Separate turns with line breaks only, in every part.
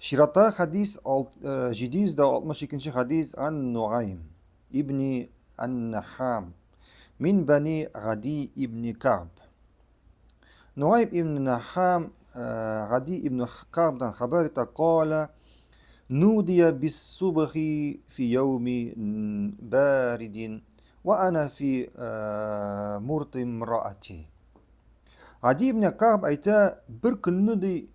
Şirata hadis 762. hadis an Nuaym İbni an-Naham min Bani Gadi İbni Ka'b. Nuaym İbni Naham Gadi İbni Ka'b'dan haber etti. Kâle nudiye bis subhi fi yevmi baridin ve ana fi murtim raati. Gadi İbni Ka'b ayta bir günü de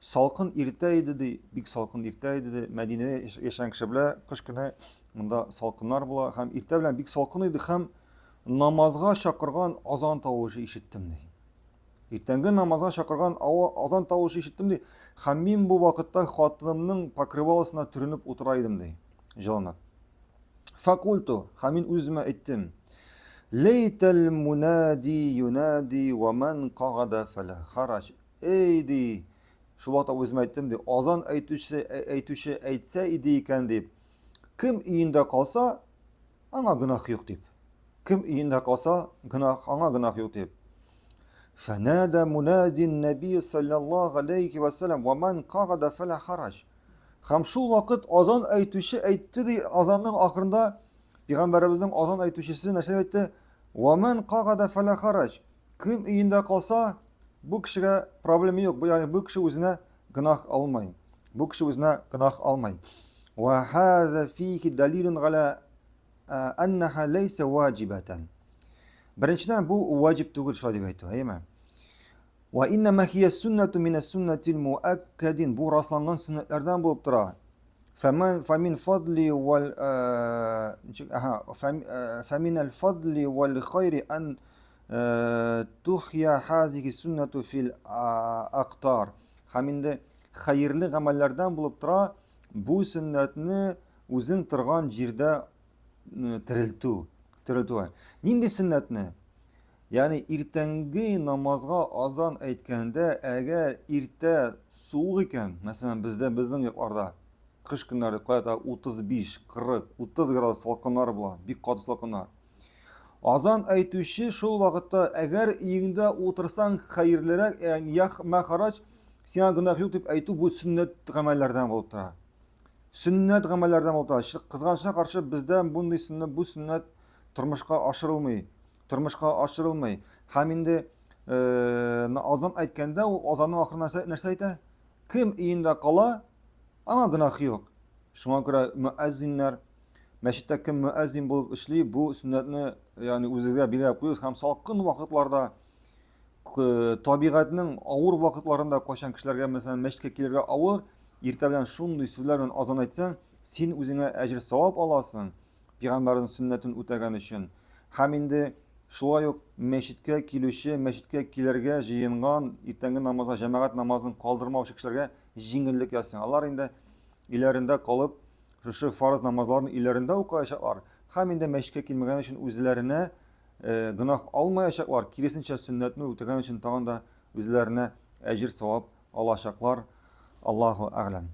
salkın irteydi de, bik salkın irteydi de Medine'de yaşayan kişi bile kış günü bunda salkınlar bula hem irte bilen bik salkınıydı hem namazga şakırgan azan tavuşu işittim de. İrtengi namazga şakırgan azan tavuşu işittim de. Hem min bu vakitte hatınımның pakrivalasına türünüp oturaydım de. Жылынып. Fakultu, hemin üzme ettim. Leytel munadi yunadi ve men qagada fele haraç. Eydi. Şu vakit özüme ettim de azan aytuşu aytsa idi ekan deb. Kim iyinde kalsa ana günah yok deb. Kim iyinde kalsa ana günah yok deb. فنادى منادي النبي صلى الله عليه وسلم ومن قعد فلا حرج. Hem şu vakit azan aytuşu aytdı de azanın ahırında Peygamberimizin azan aytuşusu neşe etti. ومن قعد فلا حرج. Kim iyinde kalsa bu kişiye problemi yok. Yani bu kişi özüne günah almayın. Bu kişi özüne günah almayın. Ve haza fihi dalilun ala enneha leyse vacibeten. Birinciden bu vacip değil şöyle diyeyim. Değil mi? Ve innema hiye sünnetu mine sünnetil muakkadin. Bu rastlanan sünnetlerden bulup durar. فمن فضل فمن الفضل والخير أن تحيا هذه السنة في الأقطار. Haminde hayırlı amellerden bulup tura bu sünnetini uzun turgan jirde tiriltu. Nindi sünnetini? Yani irtengi namazga azan aytkanda eğer irte soğuk iken, mesela bizden yurtlarda kış günleri koyada 35, 40, 30 grad salkınlar bula, bir katı salkınlar. Azan aytuşu şol vakitte eğer iyinde otursan hayırlırak yani yakma haraç sana günah yok deyip aytu bu sünnet amellerden bulup tura. Sünnet amellerden bulup tura. Kızgançına karşı bizden bu sünnet turmuşka aşırılmay. Haminde azan aytkanda o azanın ahırına nerse ayta? Kim iyinde kala ama günahı yok. Şuna göre müezzinler meşitte kim müezzin bulup işli bu sünnetini yani üzerine bile koyuyoruz. Hem salkın vakitlarda tabiatının ağır vakitlarında koşan kişilerge mesela meşitke kilerge ağır irte bilen şunday sözlerle azan aytsan sen özüne ecir savap alasın. Peygamberin sünnetini ötegen için. Haminde şula yok meşitke kilüşe, meşitke kilerge jiyingan irtengi namaza, cemaat namazını kaldırmavşı kişilerge jingillik yazsın. Allah inde ilerinde kalıp şu farz namazların ilerinde okuyacaklar. Haminde meşitke kilmegen için özlerine günah almayacaklar. Kirisince sünnetini ötegen için tağında özlerine ecir savap alacaklar. Allahu a'lem.